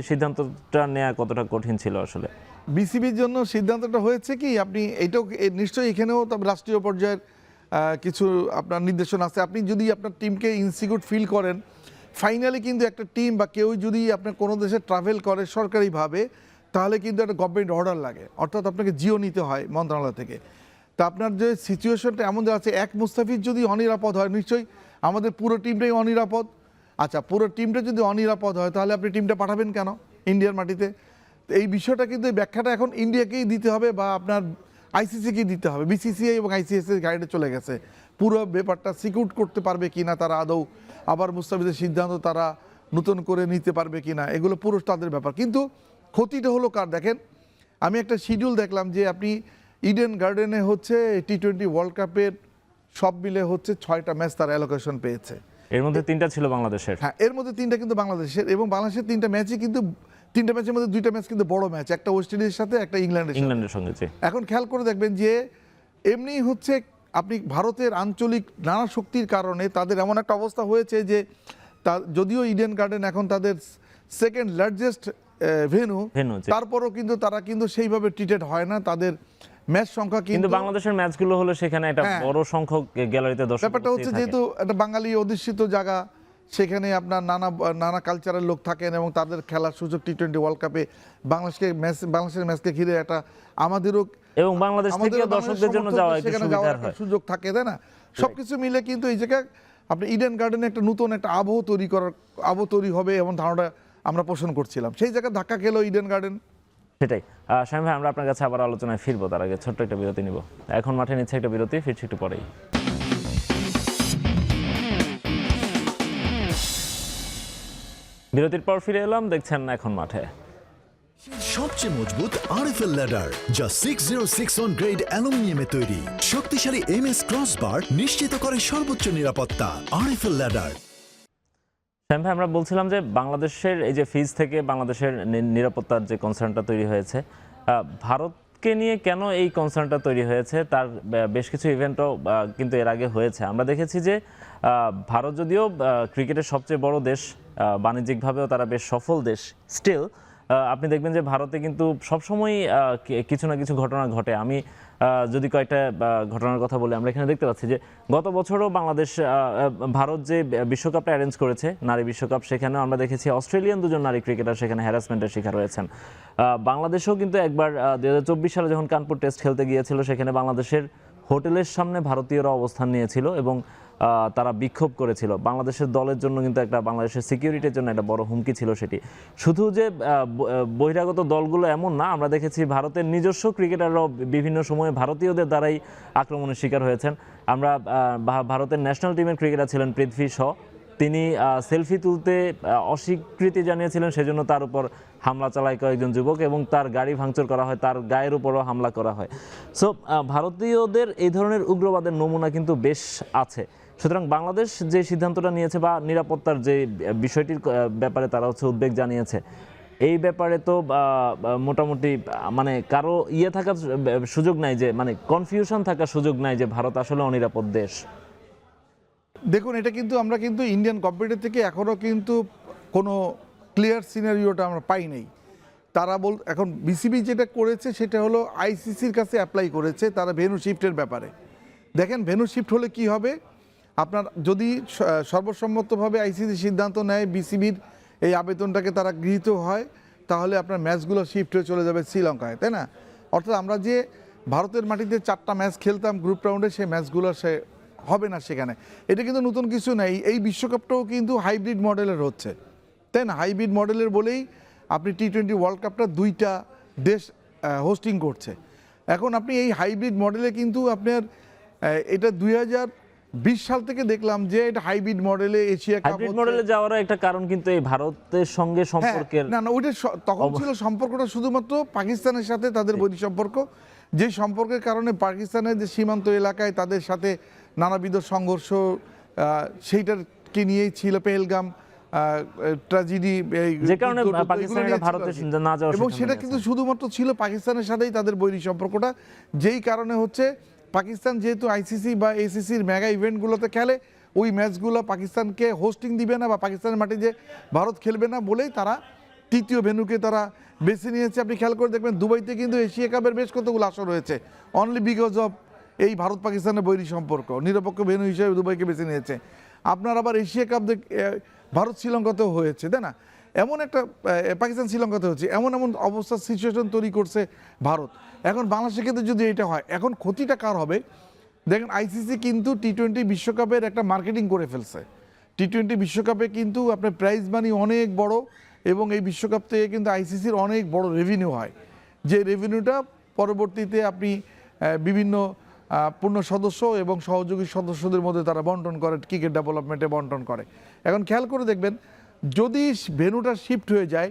সিদ্ধান্তটা নেওয়া কতটা কঠিন ছিল আসলে? বিসিবির জন্য সিদ্ধান্তটা হয়েছে কি, আপনি এইটাও নিশ্চয়ই এখানেও তবে রাষ্ট্রীয় পর্যায়ের কিছু আপনার নির্দেশনা আছে। আপনি যদি আপনার টিমকে ইনসিকিউর ফিল করেন, ফাইনালি কিন্তু একটা টিম বা কেউ যদি আপনার কোনো দেশে ট্রাভেল করে সরকারিভাবে, তাহলে কিন্তু একটা গভর্নমেন্ট অর্ডার লাগে, অর্থাৎ আপনাকে জিও নিতে হয় মন্ত্রণালয় থেকে। তা আপনার যে সিচুয়েশনটা এমন যে আছে, এক মুস্তাফিজ যদি অনিরাপদ হয়, নিশ্চয়ই আমাদের পুরো টিমটাই অনিরাপদ। আচ্ছা, পুরো টিমটা যদি অনিরাপদ হয়, তাহলে আপনি টিমটা পাঠাবেন কেন ইন্ডিয়ার মাটিতে? তো এই বিষয়টা কিন্তু, এই ব্যাখ্যাটা এখন ইন্ডিয়াকেই দিতে হবে বা আপনার আইসিসিকেই দিতে হবে। বিসিসিআই এবং আইসিসির গাইডে চলে গেছে, পুরো ব্যাপারটা সিকিউর করতে পারবে কিনা তারা আদৌ, আবার মুস্তাফিজের সিদ্ধান্ত তারা নতুন করে নিতে পারবে কিনা, এগুলো পুরো তাদের ব্যাপার। কিন্তু ক্ষতিটা হলো কার? দেখেন, আমি একটা শিডিউল দেখলাম যে আপনি ইডেন গার্ডেনে হচ্ছে টি-20 ওয়ার্ল্ড কাপের সব মিলে হচ্ছে 6টা ম্যাচ তারা অ্যালোকেশন পেয়েছে। এর মধ্যে 3টা ছিল বাংলাদেশের। হ্যাঁ, এর মধ্যে 3টা কিন্তু বাংলাদেশের, এবং বাংলাদেশের 3টা ম্যাচই কিন্তু, 3টা ম্যাচের মধ্যে 2টা ম্যাচ কিন্তু বড় ম্যাচ, একটা ওয়েস্ট ইন্ডিজের সাথে, একটা ইংল্যান্ডের সঙ্গে। জি। এখন খেয়াল করে দেখবেন যে এমনি হচ্ছে আপনি ভারতের আঞ্চলিক নানা শক্তির কারণে তাদের এমন একটা অবস্থা হয়েছে যে যদিও ইডেন গার্ডেন এখন তাদের সেকেন্ড লার্জেস্ট ভেন্যু, জি। তারপরও কিন্তু তারা কিন্তু সেইভাবে ট্রিটেড হয় না, তাদের ম্যাচ সংখ্যা কিন্তু বাংলাদেশের ম্যাচগুলো হলো সেখানে একটা হ্যাঁ, বড় সংখ্যক গ্যালারিতে দর্শক ব্যাপারটা হচ্ছে থাকে। যেহেতু একটা বাঙালি অধিষ্ঠিত জায়গা, সেখানে আপনার নানা কালচারের লোক থাকেন এবং তাদের খেলার সুযোগ টি-20 ওয়ার্ল্ড কাপে বাংলাদেশের ম্যাচকে ঘিরে একটা আমাদেরও এবং বাংলাদেশ থেকে দর্শকদের জন্য যাওয়া একটু সেখানে যাওয়ার সুবিধার একটা হয়। সুযোগ থাকে, তাই না? সবকিছু মিলে কিন্তু এই জায়গায় আপনি ইডেন গার্ডেনে একটা নতুন একটা আবহ তৈরি হবে এমন ধারণা আমরা পোষণ করছিলাম। সেই জায়গায় ধাক্কা খেলো ইডেন গার্ডেন। সেটাই। শামীম ভাই, আমরা আপনার কাছে আবার আলোচনায় ফিরবো, তার আগে ছোট্ট একটা বিরতি নিব। এখন মাঠে নিচ্ছে একটা বিরতি, ফিরছি একটু পরেই। বিরতির পর ফিরে এলাম, দেখছেন এখন মাঠে। সবচেয়ে মজবুত আরএফএল ল্যাডার, যা 6061 গ্রেড অ্যালুমিনিয়ামে তৈরি। শক্তিশালী এমএস ক্রসবার নিশ্চিত করে সর্বোচ্চ নিরাপত্তা। RFL ladder. শ্যাম ভাই, আমরা বলছিলাম যে বাংলাদেশের এই যে ফিজ থেকে বাংলাদেশের নিরাপত্তার যে কনসার্নটা তৈরি হয়েছে, ভারতকে নিয়ে কেন এই কনসার্নটা তৈরি হয়েছে, তার বেশ কিছু ইভেন্টও কিন্তু এর আগে হয়েছে। আমরা দেখেছি যে ভারত যদিও ক্রিকেটের সবচেয়ে বড় দেশ, বাণিজ্যিকভাবেও তারা বেশ সফল দেশ, স্টিল আপনি দেখবেন যে ভারতে কিন্তু সবসময়ই কিছু না কিছু ঘটনা ঘটে। আমি যদি কয়েকটা ঘটনার কথা বলি, আমরা এখানে দেখতে পাচ্ছি যে গত বছরও ভারত যে বিশ্বকাপটা অ্যারেঞ্জ করেছে, নারী বিশ্বকাপ, সেখানেও আমরা দেখেছি অস্ট্রেলিয়ান দুজন নারী ক্রিকেটার সেখানে হ্যারাসমেন্টের শিকার হয়েছেন। বাংলাদেশেও কিন্তু একবার 2024 সালে যখন কানপুর টেস্ট খেলতে গিয়েছিল, সেখানে বাংলাদেশের হোটেলের সামনে ভারতীয়রা অবস্থান নিয়েছিল এবং তারা বিক্ষোভ করেছিল। বাংলাদেশের দলের জন্য কিন্তু বাংলাদেশের সিকিউরিটির জন্য একটা বড় হুমকি ছিল সেটি। শুধু যে বহিরাগত দলগুলো এমন না, আমরা দেখেছি ভারতের নিজস্ব ক্রিকেটাররাও বিভিন্ন সময়ে ভারতীয়দের দ্বারাই আক্রমণের শিকার হয়েছেন। আমরা ভারতের ন্যাশনাল টিমের ক্রিকেটার ছিলেন পৃথ্বী শ, তিনি সেলফি তুলতে অস্বীকৃতি জানিয়েছিলেন, সেজন্য তার উপর হামলা চালায় কয়েকজন যুবক এবং তার গাড়ি ভাঙচুর করা হয়, তার গায়ের উপরও হামলা করা হয়। সো ভারতীয়দের এই ধরনের উগ্রবাদের নমুনা কিন্তু বেশ আছে। সুতরাং বাংলাদেশ যে সিদ্ধান্তটা নিয়েছে বা নিরাপত্তার যে বিষয়টির ব্যাপারে তারা উদ্বেগ জানিয়েছে, এই ব্যাপারে তো মোটামুটি মানে কারো থাকার সুযোগ নাই, যে মানে কনফিউশন থাকার সুযোগ নাই যে ভারত আসলে অনিরাপদ দেশ। দেখুন, এটা কিন্তু আমরা কিন্তু ইন্ডিয়ান গভর্নমেন্টের থেকে এখনও কিন্তু কোনো ক্লিয়ার সিনারিওটা আমরা পাই নাই। তারা এখন বিসিবি যেটা করেছে সেটা হলো আইসিসির কাছে অ্যাপ্লাই করেছে তারা ভেন্যু শিফটের ব্যাপারে। দেখেন ভেন্যু শিফট হলে কি হবে, আপনার যদি সর্বসম্মতভাবে আইসিসি সিদ্ধান্ত নেয় বিসিবির এই আবেদনটাকে তারা গৃহীত হয়, তাহলে আপনার ম্যাচগুলো শিফট হয়ে চলে যাবে শ্রীলঙ্কায়, তাই না? অর্থাৎ আমরা যে ভারতের মাটিতে 4টা ম্যাচ খেলতাম গ্রুপ রাউন্ডে, সেই ম্যাচগুলো সে হবে না সেখানে। এটা কিন্তু নতুন কিছু নেই, এই বিশ্বকাপটাও কিন্তু হাইব্রিড মডেলের হচ্ছে, তাই না? হাইব্রিড মডেলের বলেই আপনি টি-20 ওয়ার্ল্ড কাপটা 2টা দেশ হোস্টিং করছে। এখন আপনি এই হাইব্রিড মডেলে কিন্তু আপনার এটা 2020 সাল থেকে দেখলাম যে এটা হাইব্রিড মডেলে এশিয়া কাপ হাইব্রিড মডেলে যাওয়ার একটা কারণ কিন্তু এই ভারতের সঙ্গে সম্পর্কের না ওইটা তখন ছিল সম্পর্কটা শুধুমাত্র পাকিস্তানের সাথে তাদের বৈরী সম্পর্ক, যে সম্পর্কের কারণে পাকিস্তানের যে সীমান্ত এলাকায় তাদের সাথে নানাবিধ সংঘর্ষ, সেইটাকে নিয়েই ছিল পেহেলগাম ট্র্যাজেডি, যে কারণে পাকিস্তানিরা ভারতে না যাওয়ার এবং সেটা কিন্তু শুধুমাত্র ছিল পাকিস্তানের সাথেই তাদের বৈরী সম্পর্কটা, যেই কারণে হচ্ছে পাকিস্তান যেহেতু আইসিসি বা এসিসির মেগা ইভেন্টগুলোতে খেলে, ওই ম্যাচগুলো পাকিস্তানকে হোস্টিং দিবে না বা পাকিস্তানের মাঠে যে ভারত খেলবে না বলেই তারা তৃতীয় ভেন্যুকে তারা বেছে নিয়েছে। আপনি খেয়াল করে দেখবেন দুবাইতে কিন্তু এশিয়া কাপের বেশ কতগুলো আসর রয়েছে অনলি বিকজ অফ এই ভারত পাকিস্তানের বৈরী সম্পর্ক, নিরপেক্ষ ভেন্যু হিসেবে দুবাইকে বেছে নিয়েছে। আপনার আবার এশিয়া কাপ ভারত শ্রীলঙ্কাতেও হয়েছে, তাই না? এমন একটা পাকিস্তান শ্রীলঙ্কাতে হচ্ছে, এমন অবস্থার সিচুয়েশন তৈরি করছে ভারত। এখন বাংলাদেশের ক্ষেত্রে যদি এটা হয়, এখন ক্ষতিটা কার হবে? দেখেন আইসিসি কিন্তু টি-20 বিশ্বকাপের একটা মার্কেটিং করে ফেলছে। টি-20 বিশ্বকাপে কিন্তু আপনার প্রাইজ মানি অনেক বড়, এবং এই বিশ্বকাপ থেকে কিন্তু আইসিসির অনেক বড় রেভিনিউ হয়, যে রেভিনিউটা পরবর্তীতে আপনি বিভিন্ন পূর্ণ সদস্য এবং সহযোগী সদস্যদের মধ্যে তারা বন্টন করে, ক্রিকেট ডেভেলপমেন্টে বন্টন করে। এখন খেয়াল করে দেখবেন যদি ভেন্যুটা শিফট হয়ে যায়,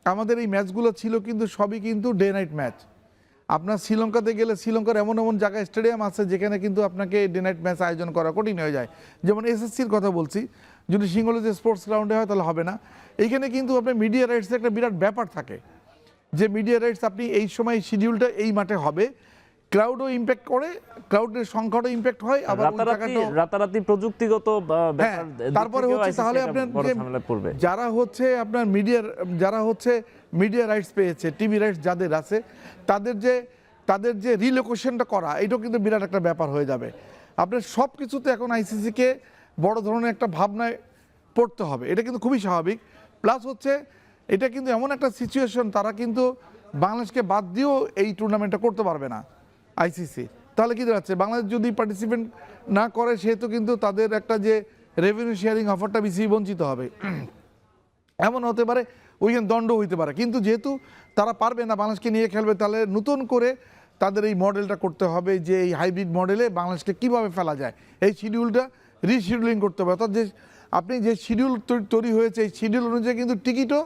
আমাদের এই ম্যাচগুলো ছিল কিন্তু সবই কিন্তু ডে নাইট ম্যাচ। আপনার শ্রীলঙ্কাতে গেলে শ্রীলঙ্কার এমন জায়গায় স্টেডিয়াম আছে যেখানে কিন্তু আপনাকে ডে নাইট ম্যাচ আয়োজন করা কঠিন হয়ে যায়। যেমন এসএসসির কথা বলছি, যদি সিঙ্গলে স্পোর্টস গ্রাউন্ডে হয় তাহলে হবে না। এইখানে কিন্তু আপনার মিডিয়া রাইটসের একটা বিরাট ব্যাপার থাকে, যে মিডিয়া রাইটস আপনি এই সময় শিডিউলটা এই মাঠে হবে, ক্রাউডও ইম্প্যাক্ট করে, ক্রাউডের সংখ্যাটাও ইম্প্যাক্ট হয়, আবার রাতারাতি প্রযুক্তিগত ব্যাপার। তারপরে হচ্ছে তাহলে আপনার যারা হচ্ছে আপনার মিডিয়া রাইটস পেয়েছে, টিভি রাইটস যাদের আছে, তাদের যে রিলোকেশনটা করা, এটাও কিন্তু বিরাট একটা ব্যাপার হয়ে যাবে। আপনার সব কিছুতে এখন আইসিসিকে বড় ধরনের একটা ভাবনায় পড়তে হবে, এটা কিন্তু খুবই স্বাভাবিক। প্লাস হচ্ছে এটা কিন্তু এমন একটা সিচুয়েশন, তারা কিন্তু বাংলাদেশকে বাদ দিয়েও এই টুর্নামেন্টটা করতে পারবে না আইসিসি। তাহলে কি দাঁড়াচ্ছে, বাংলাদেশ যদি পার্টিসিপেন্ট না করে সেহেতু কিন্তু তাদের একটা যে রেভিনিউ শেয়ারিং অফারটা বিসিবি বঞ্চিত হবে, এমন হতে পারে, ওইখানে দণ্ড হইতে পারে। কিন্তু যেহেতু তারা পারবে না বাংলাদেশকে নিয়ে খেলবে, তাহলে নতুন করে তাদের এই মডেলটা করতে হবে, যে এই হাইব্রিড মডেলে বাংলাদেশকে কীভাবে ফেলা যায়, এই শিডিউলটা রিশিডিউলিং করতে হবে। অর্থাৎ যে আপনি যে শিডিউল তৈরি হয়েছে, এই শিডিউল অনুযায়ী কিন্তু টিকিটও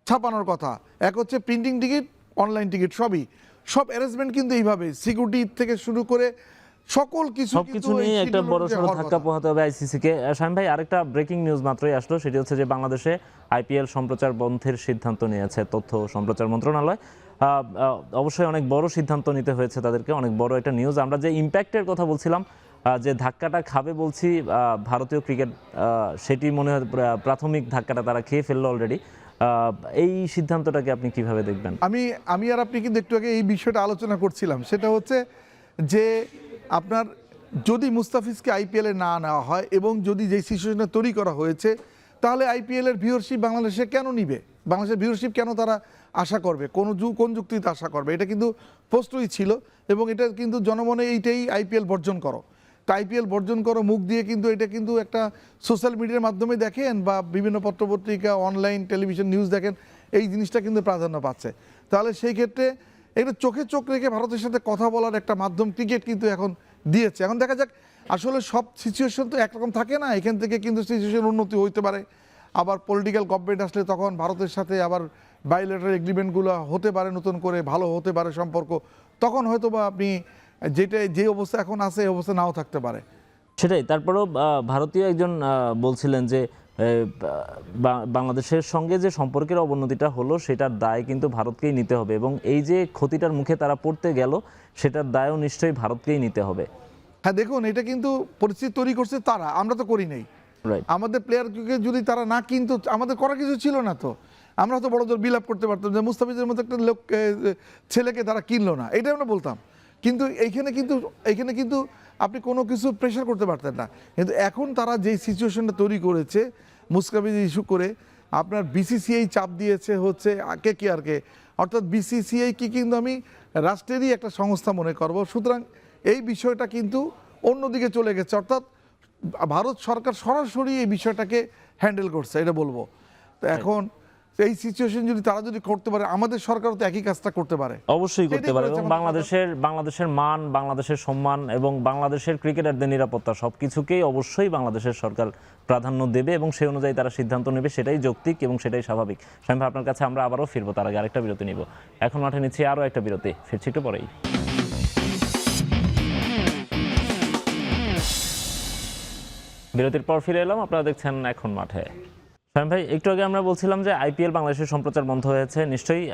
ছাপানোর কথা। এক হচ্ছে প্রিন্টিং টিকিট, অনলাইন টিকিট, সব অ্যারেঞ্জমেন্ট কিন্তু এইভাবে, সিকিউরিটি থেকে শুরু করে সকল সবকিছু নিয়ে একটা বড়সড় ধাক্কা পোহাতে হবে আইসিসি কে। শামীম ভাই, আরেকটা ব্রেকিং নিউজ মাত্রই আসলো, সেটি হচ্ছে যে বাংলাদেশে আইপিএল সম্প্রচার বন্ধের সিদ্ধান্ত নিয়েছে তথ্য ও সম্প্রচার মন্ত্রণালয়। অবশ্যই অনেক বড় সিদ্ধান্ত নিতে হয়েছে তাদেরকে, অনেক বড় একটা নিউজ। আমরা যে ইম্প্যাক্টের কথা বলছিলাম, যে ধাক্কাটা খাবে বলছি ভারতীয় ক্রিকেট, সেটি মনে হয় প্রাথমিক ধাক্কাটা তারা খেয়ে ফেললো অলরেডি। এই সিদ্ধান্তটাকে আপনি কিভাবে দেখবেন? আমি আর আপনি কিন্তু একটু আগে এই বিষয়টা আলোচনা করছিলাম, সেটা হচ্ছে যে আপনার যদি মুস্তাফিজকে আইপিএলে না নেওয়া হয় এবং যদি যে সিচুয়েশনটা তৈরি করা হয়েছে, তাহলে আইপিএলের ভিউয়ারশিপ বাংলাদেশে কেন নিবে, বাংলাদেশের ভিউয়ারশিপ কেন তারা আশা করবে, কোন যুক্তিতে আশা করবে? এটা কিন্তু প্রশ্নই ছিল, এবং এটা কিন্তু জনমনে এইটাই আইপিএল বর্জন করো। তো আইপিএল বর্জন করো মুখ দিয়ে কিন্তু এটা কিন্তু একটা সোশ্যাল মিডিয়ার মাধ্যমে দেখেন বা বিভিন্ন পত্রপত্রিকা, অনলাইন, টেলিভিশন নিউজ দেখেন, এই জিনিসটা কিন্তু প্রাধান্য পাচ্ছে। তাহলে সেই ক্ষেত্রে এটা চোখে চোখ রেখে ভারতের সাথে কথা বলার একটা মাধ্যম ক্রিকেট কিন্তু এখন দিয়েছে। এখন দেখা যাক, আসলে সব সিচুয়েশন তো একরকম থাকে না, এখান থেকে কিন্তু সিচুয়েশন উন্নতি হইতে পারে। আবার পলিটিক্যাল গভর্নমেন্ট আসলে তখন ভারতের সাথে আবার বাইলেটারাল এগ্রিমেন্টগুলো হতে পারে, নতুন করে ভালো হতে পারে সম্পর্ক, তখন হয়তো বা আপনি যে অবস্থা এখন আছে এই অবস্থা নাও থাকতে পারে। সেটাই। তারপরেও ভারতীয় একজন বলছিলেন যে বাংলাদেশের সঙ্গে যে সম্পর্কের অবনতিটা হলো সেটার দায় কিন্তু ভারতকেই নিতে হবে, এবং এই যে ক্ষতিটার মুখে তারা পড়তে গেল সেটার দায়ও নিশ্চয়ই ভারতকেই নিতে হবে। হ্যাঁ দেখুন, এটা কিন্তু পরিস্থিতি তৈরি করছে তারা, আমরা তো করি নাই। রাইট। আমাদের প্লেয়ারকে যদি তারা না কিনতো আমাদের করার কিছু ছিল না তো। আমরা তো বড় জোর বিল আপ করতে পারতাম যে মুস্তাফিজের মতো একটা লোক ছেলেকে তারা কিনলো না, এটাই আমরা বলতাম। কিন্তু এইখানে কিন্তু আপনি কোনো কিছু প্রেশার করতে পারতেন না। কিন্তু এখন তারা যেই সিচুয়েশনটা তৈরি করেছে মুস্তাফিজ ইস্যু করে, আপনার বিসিসিআই চাপ দিয়েছে হচ্ছে KKR-কে, অর্থাৎ বিসিসিআই কি কিন্তু আমি রাষ্ট্রেরই একটা সংস্থা মনে করব। সুতরাং এই বিষয়টা কিন্তু অন্যদিকে চলে গেছে, অর্থাৎ ভারত সরকার সরাসরি এই বিষয়টাকে হ্যান্ডেল করছে, এটা বলবো। তো এখন এই সিচুয়েশন যদি তারা যদি করতে পারে, আমাদের সরকারও তো একই কাজটা করতে পারে, অবশ্যই করতে সেটাই পারে। করেছে এবং আমাদের বাংলাদেশের মান, বাংলাদেশের সম্মান এবং বাংলাদেশের ক্রিকেটারদের নিরাপত্তা সবকিছুকেই অবশ্যই বাংলাদেশের সরকার প্রাধান্য দেবে এবং সেই অনুযায়ী তারা সিদ্ধান্ত নেবে, সেটাই যৌক্তিক এবং সেটাই স্বাভাবিক। শামীম ভাই, আপনার কাছে আমরা আবারও ফিরবো, তার আগে আরেকটা বিরতি নিব। এখন মাঠে নিচ্ছি আরও একটা বিরতি, ফিরছি একটু পরেই। বিরতির পর ফিরে এলাম, আপনারা দেখছেন এখন মাঠে। শামীম ভাই, একটু আগে আমরা বলছিলাম যে IPL বাংলাদেশের সম্প্রচার বন্ধ হয়েছে, নিশ্চয়ই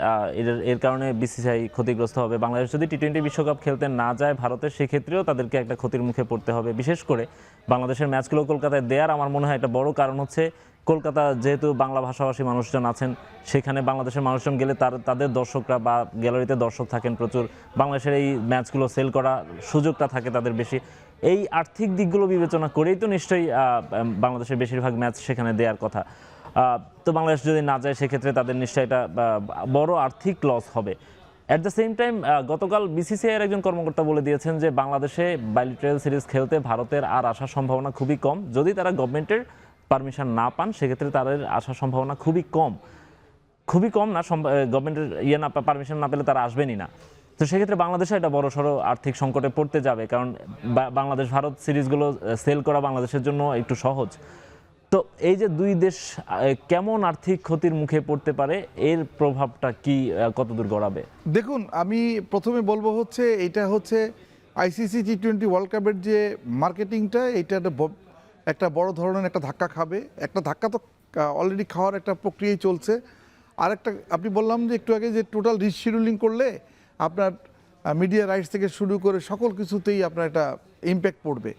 এর কারণে BCCI ক্ষতিগ্রস্ত হবে। বাংলাদেশ যদি T20 বিশ্বকাপ খেলতে না যায় ভারতের, সেক্ষেত্রেও তাদেরকে একটা ক্ষতির মুখে পড়তে হবে। বিশেষ করে বাংলাদেশের ম্যাচগুলো কলকাতায় দেওয়ার আমার মনে হয় একটা বড় কারণ হচ্ছে কলকাতা যেহেতু বাংলা ভাষাভাষী মানুষজন আছেন, সেখানে বাংলাদেশের মানুষজন গেলে তাদের দর্শকরা বা গ্যালারিতে দর্শক থাকেন প্রচুর, বাংলাদেশের এই ম্যাচগুলো সেল করা সুযোগটা থাকে তাদের বেশি। এই আর্থিক দিকগুলো বিবেচনা করেই তো নিশ্চয়ই বাংলাদেশের বেশিরভাগ ম্যাচ সেখানে দেওয়ার কথা। তো বাংলাদেশ যদি না যায় সেক্ষেত্রে তাদের নিশ্চয়ই এটা বড় আর্থিক লস হবে। অ্যাট দ্য সেম টাইম গতকাল BCCI এর একজন কর্মকর্তা বলে দিয়েছেন যে বাংলাদেশে বাইলেটারাল সিরিজ খেলতে ভারতের আর আসার সম্ভাবনা খুবই কম। যদি তারা গভর্নমেন্টের পারমিশন না পান সেক্ষেত্রে তাদের আসার সম্ভাবনা খুবই কম না, গভর্নমেন্টের পারমিশন না পেলে তারা আসবেনই না। তো সেক্ষেত্রে বাংলাদেশে একটা বড় সড়ো আর্থিক সংকটে পড়তে যাবে, কারণ বাংলাদেশ ভারত সিরিজগুলো সেল করা বাংলাদেশের জন্য একটু সহজ। তো এই যে দুই দেশ কেমন আর্থিক ক্ষতির মুখে পড়তে পারে, এর প্রভাবটা কি কতদূর গড়াবে? দেখুন, আমি প্রথমে বলবো হচ্ছে এটা হচ্ছে ICC T20 ওয়ার্ল্ড কাপের যে মার্কেটিংটা, এটা একটা বড় ধরনের একটা ধাক্কা খাবে। একটা ধাক্কা তো অলরেডি খাওয়ার একটা প্রক্রিয়াই চলছে। আর একটা আপনি বললাম যে একটু আগে যে টোটাল রিশিডিউলিং করলে আপনার মিডিয়া রাইটস থেকে শুরু করে সকল কিছুতেই আপনার একটা ইম্প্যাক্ট পড়বে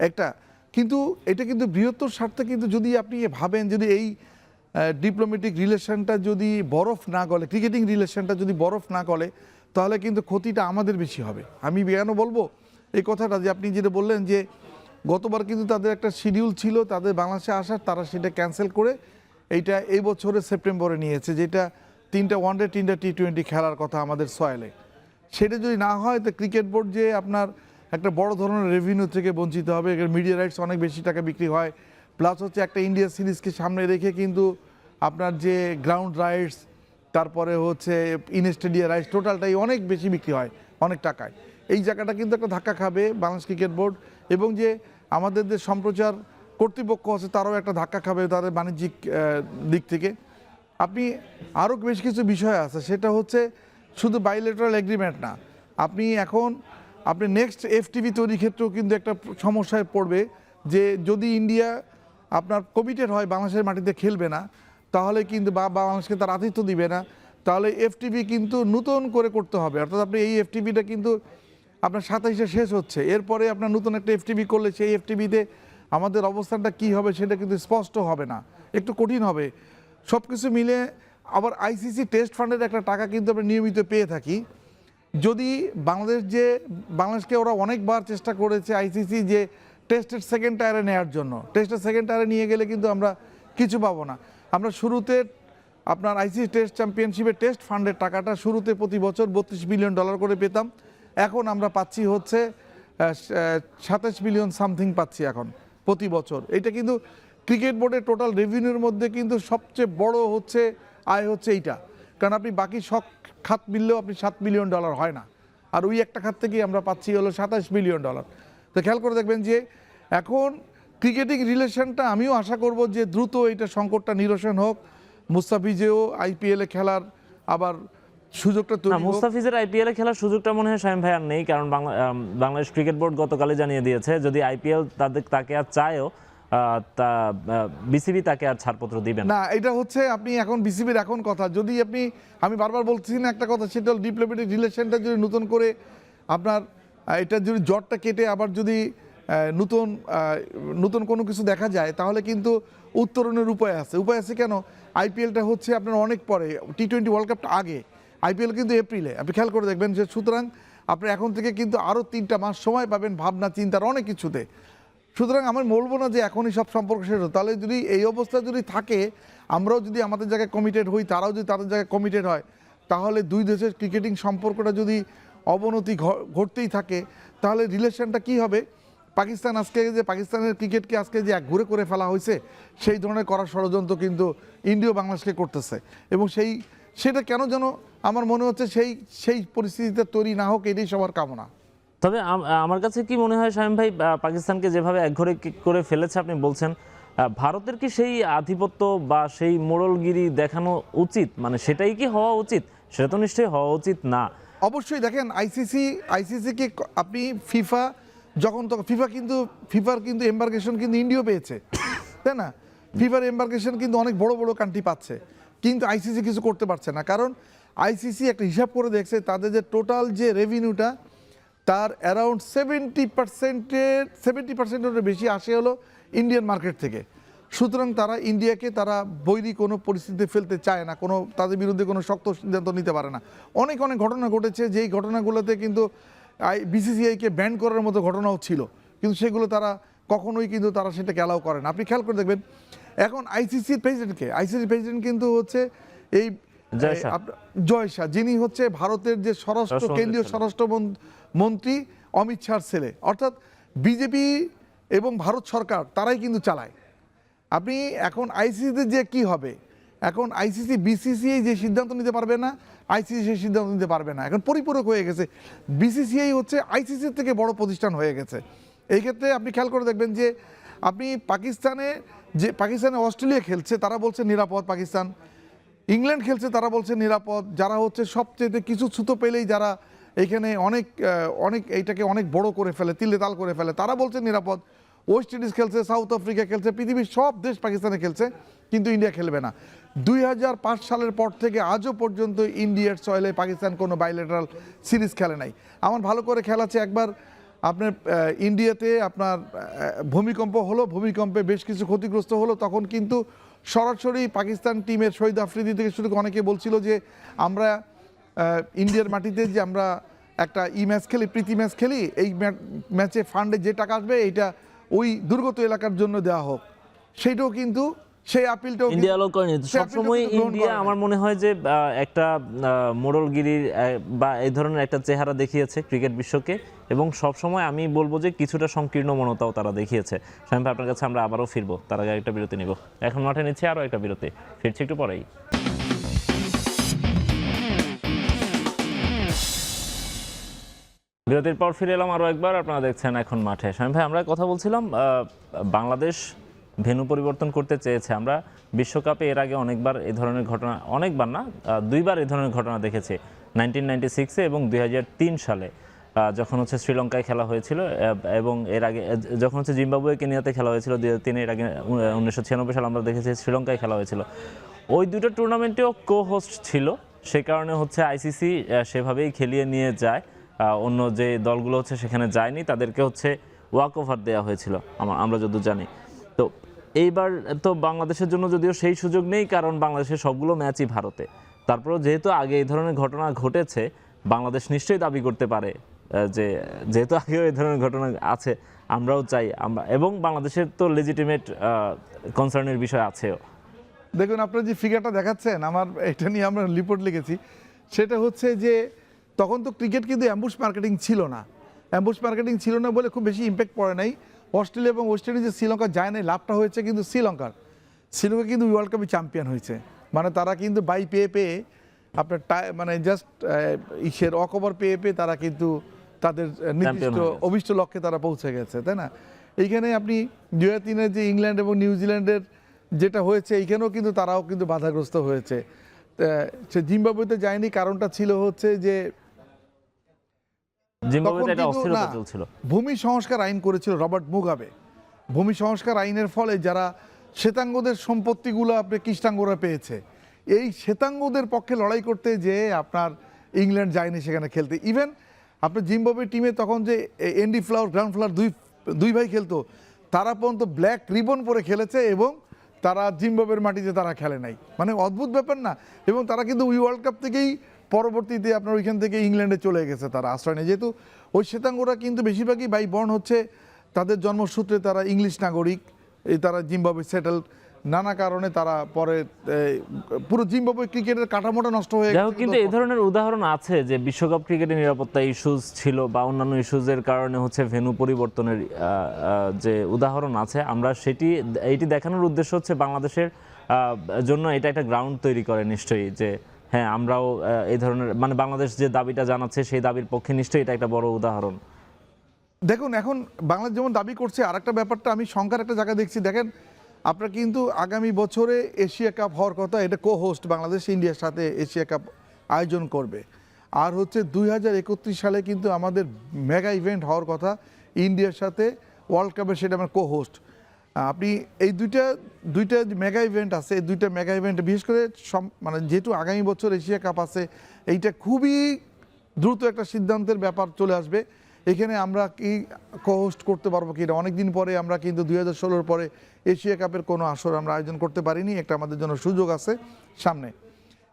একটা। কিন্তু এটা কিন্তু বৃহত্তর স্বার্থে কিন্তু যদি আপনি ভাবেন, যদি এই ডিপ্লোম্যাটিক রিলেশনটা যদি বরফ না গলে, ক্রিকেটিং রিলেশনটা যদি বরফ না গলে, তাহলে কিন্তু ক্ষতিটা আমাদের বেশি হবে। আমি কেন বলবো এই কথাটা, যে আপনি যেটা বললেন যে গতবার কিন্তু তাদের একটা শিডিউল ছিল তাদের বাংলাদেশে আসার, তারা সেটা ক্যান্সেল করে এইটা এই বছরের সেপ্টেম্বরে নিয়েছে, যেটা 3টা ওয়ানডে 3টা T20 খেলার কথা আমাদের সয়েলে। সেটা যদি না হয় তো ক্রিকেট বোর্ড যে আপনার একটা বড় ধরনের রেভিনিউ থেকে বঞ্চিত হবে। মিডিয়া রাইটস অনেক বেশি টাকা বিক্রি হয়, প্লাস হচ্ছে একটা ইন্ডিয়া সিরিজকে সামনে রেখে কিন্তু আপনার যে গ্রাউন্ড রাইটস, তারপরে হচ্ছে ইন স্টেডিয়া রাইটস, টোটালটাই অনেক বেশি বিক্রি হয় অনেক টাকায়। এই জায়গাটা কিন্তু একটা ধাক্কা খাবে বাংলাদেশ ক্রিকেট বোর্ড, এবং যে আমাদের যে সম্প্রচার কর্তৃপক্ষ আছে তারাও একটা ধাক্কা খাবে তাদের বাণিজ্যিক দিক থেকে। আপনি আরও বেশ কিছু বিষয় আছে, সেটা হচ্ছে শুধু বাইলেটারাল এগ্রিমেন্ট না, আপনি নেক্সট FTV তৈরির ক্ষেত্রেও কিন্তু একটা সমস্যায় পড়বে, যে যদি ইন্ডিয়া আপনার কমিটেড হয় বাংলাদেশের মাটিতে খেলবে না, তাহলে কিন্তু বাংলাদেশকে তার আতিথ্য দিবে না, তাহলে FTV কিন্তু নতুন করে করতে হবে। অর্থাৎ আপনি এই FTVটা কিন্তু আপনার 27-এ শেষ হচ্ছে, এরপরে আপনার নতুন একটা FTV করলে সেই FTVতে আমাদের অবস্থানটা কি হবে সেটা কিন্তু স্পষ্ট হবে না, একটু কঠিন হবে। সব কিছু মিলে আবার ICC টেস্ট ফান্ডের একটা টাকা কিন্তু আমরা নিয়মিত পেয়ে থাকি। যদি বাংলাদেশকে ওরা অনেকবার চেষ্টা করেছে ICC যে টেস্টের সেকেন্ড টায়ারে নেওয়ার জন্য, টেস্টের সেকেন্ড টায়ারে নিয়ে গেলে কিন্তু আমরা কিছু পাবো না। আমরা শুরুতে আপনার ICC টেস্ট চ্যাম্পিয়নশিপের টেস্ট ফান্ডের টাকাটা শুরুতে প্রতি বছর $32 বিলিয়ন করে পেতাম, এখন আমরা পাচ্ছি হচ্ছে 27 বিলিয়ন সামথিং পাচ্ছি এখন প্রতি বছর। এটা কিন্তু ক্রিকেট বোর্ডের টোটাল রেভিনিউর মধ্যে কিন্তু সবচেয়ে বড় হচ্ছে আয় হচ্ছে এইটা, কারণ আপনি বাকি সব খাত মিললেও আপনি $7 বিলিয়ন হয় না, আর ওই একটা খাত থেকেই আমরা পাচ্ছি হলো $27 বিলিয়ন। তো খেয়াল করে দেখবেন যে এখন ক্রিকেটিং রিলেশনটা আমিও আশা করব যে দ্রুত এইটা সংকটটা নিরসন হোক, মুস্তাফিজেও IPL-এ খেলার আবার সুযোগটা তৈরি হোক। মুস্তাফিজের IPL-এ খেলার সুযোগটা মনে হয় শামীম ভাই আর নেই, কারণ বাংলাদেশ ক্রিকেট বোর্ড গতকালই জানিয়ে দিয়েছে যদি IPL তাকে আর চায়ও তা BCB তাকে আর ছাড়পত্র দিবেন না। এটা হচ্ছে আপনি এখন BCBর এখন কথা, যদি আমি বারবার বলছি না একটা কথা, সেটা ডিপ্লোম্যাটিক রিলেশনটা যদি নতুন করে আপনার এটা যদি জটটা কেটে আবার যদি নতুন নতুন কোনো কিছু দেখা যায় তাহলে কিন্তু উত্তরণের উপায় আছে। উপায় আছে কেন? আইপিএলটা হচ্ছে আপনার অনেক পরে, টি-20 ওয়ার্ল্ড কাপটা আগে, আইপিএল কিন্তু এপ্রিলে। আপনি খেয়াল করে দেখবেন যে সুতরাং আপনি এখন থেকে কিন্তু আরও 3টা মাস সময় পাবেন ভাবনা চিন্তার অনেক কিছুতে। সুতরাং আমি বলবো না যে এখনই সব সম্পর্ক শেষ হতো। তাহলে যদি এই অবস্থা যদি থাকে, আমরাও যদি আমাদের জায়গায় কমিটেড হই, তারাও যদি তাদের জায়গায় কমিটেড হয়, তাহলে দুই দেশের ক্রিকেটিং সম্পর্কটা যদি অবনতি ঘটতেই থাকে তাহলে রিলেশনটা কি হবে? পাকিস্তান আজকে যে পাকিস্তানের ক্রিকেটকে আজকে যে একঘরে করে ফেলা হয়েছে, সেই ধরনের করার ষড়যন্ত্র কিন্তু ইন্ডিয়া বাংলাদেশকে করতেছে। এবং সেটা কেন যেন আমার মনে হচ্ছে সেই পরিস্থিতিতে তৈরি না হোক, এটাই সবার কামনা। তবে আমার কাছে কি মনে হয় শামীম ভাই, পাকিস্তানকে যেভাবে একঘরে করে ফেলেছে আপনি বলছেন, ভারতের কি সেই আধিপত্য বা সেই মোড়লগিরি দেখানো উচিত? মানে সেটাই কি হওয়া উচিত? সেটা তো নিশ্চয়ই হওয়া উচিত না। অবশ্যই দেখেন, আইসিসিকে আপনি ফিফা যখন তখন ফিফার কিন্তু এম্বার্গেশন কিন্তু ইন্ডিয়া পেয়েছে, তাই না? ফিফার এম্বার্গেশন কিন্তু অনেক বড় বড় কান্ট্রি পাচ্ছে, কিন্তু আইসিসি কিছু করতে পারছে না। কারণ আইসিসি একটা হিসাব করে দেখছে তাদের যে টোটাল যে রেভিনিউটা তার অ্যারাউন্ড 70%-এর বেশি আসে হলো ইন্ডিয়ান মার্কেট থেকে। সুতরাং তারা ইন্ডিয়াকে বৈরী কোনো পরিস্থিতিতে ফেলতে চায় না, তাদের বিরুদ্ধে কোনো শক্ত সিদ্ধান্ত নিতে পারে না। অনেক ঘটনা ঘটেছে, যেই ঘটনাগুলোতে কিন্তু বিসিসিআইকে ব্যান করার মতো ঘটনাও ছিল, কিন্তু সেগুলো তারা কখনোই কিন্তু তারা সেটাকে অ্যালাউ করে না। আপনি খেয়াল করে দেখবেন এখন আইসিসির প্রেসিডেন্ট কিন্তু হচ্ছে এই জয় শাহ, যিনি হচ্ছে ভারতের যে কেন্দ্রীয় স্বরাষ্ট্র মন্ত্রী অমিত শাহর ছেলে। অর্থাৎ বিজেপি এবং ভারত সরকার তারাই কিন্তু চালায়। আপনি এখন আইসিসিতে যে কি হবে, এখন আইসিসি বিসিসিআই যে সিদ্ধান্ত নিতে পারবে না, আইসিসি সেই সিদ্ধান্ত নিতে পারবে না। এখন পরিপূরক হয়ে গেছে, বিসিসিআই হচ্ছে আইসিসির থেকে বড় প্রতিষ্ঠান হয়ে গেছে। এই ক্ষেত্রে আপনি খেয়াল করে দেখবেন যে আপনি পাকিস্তানে অস্ট্রেলিয়া খেলছে, তারা বলছে নিরাপদ। পাকিস্তান ইংল্যান্ড খেলছে, তারা বলছে নিরাপদ। যারা হচ্ছে সবচেয়ে কিছু ছুতো পেলেই যারা এখানে অনেক এইটাকে অনেক বড় করে ফেলে, তিলে তাল করে ফেলে, তারা বলছে নিরাপদ। ওয়েস্ট ইন্ডিজ খেলছে, সাউথ আফ্রিকা খেলছে, পৃথিবীর সব দেশ পাকিস্তানে খেলছে, কিন্তু ইন্ডিয়া খেলবে না। 2005 সালের পর থেকে আজও পর্যন্ত ইন্ডিয়ার সয়েলে পাকিস্তান কোনো বাইলেটারাল সিরিজ খেলে নাই। আমার ভালো করে খেলা আছে, একবার আপনার ইন্ডিয়াতে আপনার ভূমিকম্পে বেশ কিছু ক্ষতিগ্রস্ত হলো, তখন কিন্তু সরাসরি পাকিস্তান টিমের শহীদ আফ্রিদি থেকে শুরু করে অনেকে বলছিল যে আমরা ইন্ডিয়ার মাটিতে যে আমরা একটা প্রীতি ম্যাচ খেলি, এই ম্যাচে ফান্ডে যে টাকা আসবে এইটা ওই দুর্গত এলাকার জন্য দেওয়া হোক। সেইটাও কিন্তু সেই আপিলটাও ইন্ডিয়া আলো করেনি। সবসময় ইন্ডিয়া আমার মনে হয় যে একটা মোড়লগিরির বা এই ধরনের একটা চেহারা দেখিয়েছে ক্রিকেট বিশ্বকে, এবং সবসময় আমি বলবো যে কিছুটা সংকীর্ণ মনতাও তারা দেখিয়েছে। শামীম ভাই, আপনার কাছে আমরা আবারও ফিরবো, তার আগে একটা বিরতি নিব। এখন মাঠে নিচ্ছে আরও একটা বিরতি, ফিরছি একটু পরেই। বিরতির পর ফিরে এলাম আরও একবার, আপনারা দেখছেন এখন মাঠে। শামীম ভাই, আমরা কথা বলছিলাম বাংলাদেশ ভেন্যু পরিবর্তন করতে চেয়েছে। আমরা বিশ্বকাপে এর আগে অনেকবার এই ধরনের ঘটনা, অনেকবার না, 2বার এই ধরনের ঘটনা দেখেছি। 1996-এ এবং 2003 সালে যখন হচ্ছে শ্রীলঙ্কায় খেলা হয়েছিল, এবং এর আগে যখন হচ্ছে জিম্বাবুয়ে কেনিয়াতে খেলা হয়েছিল 2003, এর আগে 1996 সালে আমরা দেখেছি শ্রীলঙ্কায় খেলা হয়েছিল। ওই দুটো টুর্নামেন্টেও কো-হোস্ট ছিল, সে কারণে হচ্ছে আইসিসি সেভাবেই খেলিয়ে নিয়ে যায়। অন্য যে দলগুলো হচ্ছে সেখানে যায়নি, তাদেরকে হচ্ছে ওয়াক ওভার দেওয়া হয়েছিল আমরা যতদূর জানি। তো এইবার তো বাংলাদেশের জন্য যদিও সেই সুযোগ নেই, কারণ বাংলাদেশের সবগুলো ম্যাচই ভারতে। তারপরেও যেহেতু আগে এই ধরনের ঘটনা ঘটেছে, বাংলাদেশ নিশ্চয়ই দাবি করতে পারে যে যেহেতু আগেও এই ধরনের ঘটনা আছে, আমরাও চাই এবং বাংলাদেশের তো লেজিটিমেট কনসার্নের বিষয় আছেও। দেখুন, আপনার যে ফিগারটা দেখাচ্ছেন, আমার এটা নিয়ে আমরা রিপোর্ট লিখেছি, সেটা হচ্ছে যে তখন তো ক্রিকেট কিন্তু অ্যাম্বুশ মার্কেটিং ছিল না বলে খুব বেশি ইম্প্যাক্ট পড়ে নাই। অস্ট্রেলিয়া এবং ওয়েস্ট ইন্ডিজ শ্রীলঙ্কা যায় নাই, লাভটা হয়েছে কিন্তু শ্রীলঙ্কা কিন্তু ওয়ার্ল্ড কাপে চ্যাম্পিয়ন হয়েছে। মানে তারা কিন্তু বাই পেয়ে আপনার মানে জাস্ট অকবর পেয়ে তারা কিন্তু তাদের নির্দিষ্ট অভিষ্ট লক্ষ্যে তারা পৌঁছে গেছে, তাই না? এইখানে আপনি 2003-এ যে ইংল্যান্ড এবং নিউজিল্যান্ডের যেটা হয়েছে, এইখানেও কিন্তু তারাও কিন্তু বাধাগ্রস্ত হয়েছে। সে জিম্বাবুয়েতে যায়নি, কারণটা ছিল হচ্ছে যে ভূমি সংস্কার আইন করেছিল রবার্ট মুগাবে। ভূমি সংস্কার আইনের ফলে যারা শ্বেতাঙ্গদের সম্পত্তিগুলো আপনি কৃষ্ণাঙ্গরা পেয়েছে, এই শ্বেতাঙ্গদের পক্ষে লড়াই করতে যে আপনার ইংল্যান্ড যায়নি সেখানে খেলতে। ইভেন আপনার জিম্বাবুয়ে টিমে তখন যে গ্রাউন্ড ফ্লাওয়ার 2 দুই ভাই খেলতো, তারা পর্যন্ত ব্ল্যাক রিবন পরে খেলেছে এবং তারা জিম্বাবুয়ের মাটিতে তারা খেলে নাই। মানে অদ্ভুত ব্যাপার না? এবং তারা কিন্তু ওই ওয়ার্ল্ড কাপ থেকেই পরবর্তীতে আপনার ওইখান থেকে ইংল্যান্ডে চলে গেছে তারা আশ্রয় নেয়, যেহেতু ওই শ্বেতাঙ্গরা কিন্তু বেশিরভাগই বাই বর্ণ হচ্ছে, তাদের জন্মসূত্রে তারা ইংলিশ নাগরিক, এই তারা জিম্বাবুয়ে সেটেল, নানা কারণে তারা পরে পুরো জিম্বাবুয়ে ক্রিকেটের কাঠামোটা নষ্ট হয়ে যাই হোক, গেছে। কিন্তু এই ধরনের উদাহরণ আছে যে বিশ্বকাপ ক্রিকেটের নিরাপত্তা ইস্যুজ ছিল বা অন্যান্য ইস্যুজের কারণে হচ্ছে ভেন্যু পরিবর্তনের যে উদাহরণ আছে, আমরা এইটি দেখানোর উদ্দেশ্য হচ্ছে বাংলাদেশের জন্য এটা একটা গ্রাউন্ড তৈরি করে নিশ্চয়ই, যে হ্যাঁ আমরাও এই ধরনের, মানে বাংলাদেশ যে দাবিটা জানাচ্ছে সেই দাবির পক্ষে নিশ্চয়ই এটা একটা বড় উদাহরণ। দেখুন এখন বাংলাদেশ যেমন দাবি করছে, আরেকটা ব্যাপারটা আমি শঙ্কার একটা জায়গা দেখছি। দেখেন আপনার কিন্তু আগামী বছরে এশিয়া কাপ হওয়ার কথা, এটা কো হোস্ট বাংলাদেশ ইন্ডিয়ার সাথে এশিয়া কাপ আয়োজন করবে। আর হচ্ছে 2031 সালে কিন্তু আমাদের মেগা ইভেন্ট হওয়ার কথা ইন্ডিয়ার সাথে ওয়ার্ল্ড কাপের, সেটা আমার কো হোস্ট। আপনি এই দুইটা মেগা ইভেন্ট আছে, এই দুইটা মেগা ইভেন্ট বিশেষ করে মানে যেহেতু আগামী বছর এশিয়া কাপ আছে, এইটা খুবই দ্রুত একটা সিদ্ধান্তের ব্যাপার চলে আসবে। এখানে আমরা কি কো-হোস্ট করতে পারবো কি না, অনেকদিন পরে আমরা কিন্তু 2016 পরে এশিয়া কাপের কোনো আসর আমরা আয়োজন করতে পারিনি, একটা আমাদের জন্য সুযোগ আছে সামনে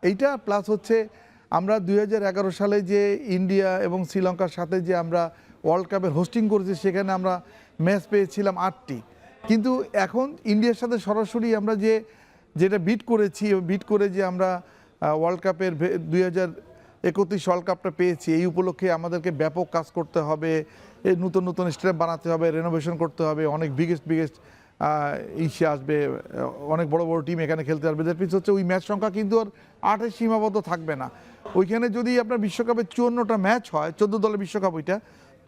এইটা। প্লাস হচ্ছে আমরা 2011 সালে যে ইন্ডিয়া এবং শ্রীলঙ্কার সাথে যে আমরা ওয়ার্ল্ড কাপের হোস্টিং করেছি, সেখানে আমরা ম্যাচ পেয়েছিলাম 8টি, কিন্তু এখন ইন্ডিয়ার সাথে সরাসরি আমরা যেটা বিট করে যে আমরা ওয়ার্ল্ড কাপের 2031 ওয়ার্ল্ড কাপটা পেয়েছি, এই উপলক্ষে আমাদেরকে ব্যাপক কাজ করতে হবে, এই নতুন নতুন স্টেডিয়াম বানাতে হবে, রেনোভেশন করতে হবে, অনেক বিগেস্ট ইসে আসবে, অনেক বড় বড় টিম এখানে খেলতে আসবে। যার পিছনে হচ্ছে ওই ম্যাচ সংখ্যা কিন্তু আর 8-এ সীমাবদ্ধ থাকবে না। ওইখানে যদি আপনার বিশ্বকাপে 54টা ম্যাচ হয়, 14 দলের বিশ্বকাপ, ওইটা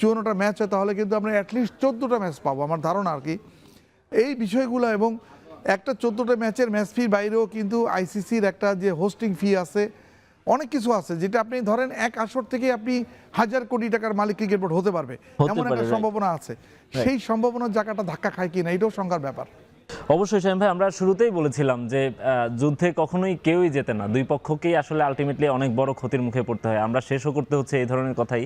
54টা ম্যাচ হয়, তাহলে কিন্তু আমরা অ্যাটলিস্ট 14টা ম্যাচ পাবো, আমার ধারণা আর কি। এই বিষয়গুলো এবং একটা 14টা ম্যাচের ম্যাচ ফির বাইরেও কিন্তু আইসিসির একটা যে হোস্টিং ফি আছে, অনেক কিছু আছে, যেটা আপনি ধরেন এক আসর থেকে আপনি 1000 কোটি টাকার মালিক ক্রিকেট বোর্ড হতে পারবে, এমন একটা সম্ভাবনা আছে। সেই সম্ভাবনার জায়গাটা ধাক্কা খায় কিনা, এটাও শঙ্কার ব্যাপার। অবশ্যই শামীম ভাই, আমরা শুরুতেই বলেছিলাম যে যুদ্ধে কখনোই কেউই জেতে না, দুই পক্ষকেই আসলে আলটিমেটলি অনেক বড় ক্ষতির মুখে পড়তে হয়। আমরা শেষও করতে হচ্ছে এই ধরনের কথাই।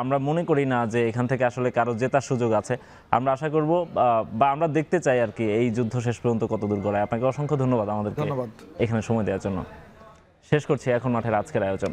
আমরা মনে করি না যে এখান থেকে আসলে কারো জেতার সুযোগ আছে। আমরা আশা করব বা আমরা দেখতে চাই আর কি এই যুদ্ধ শেষ পর্যন্ত কতদূর গড়ায়। আপনাকে অসংখ্য ধন্যবাদ আমাদেরকে এখানে সময় দেওয়ার জন্য। শেষ করছি এখন মাঠের আজকের আয়োজন।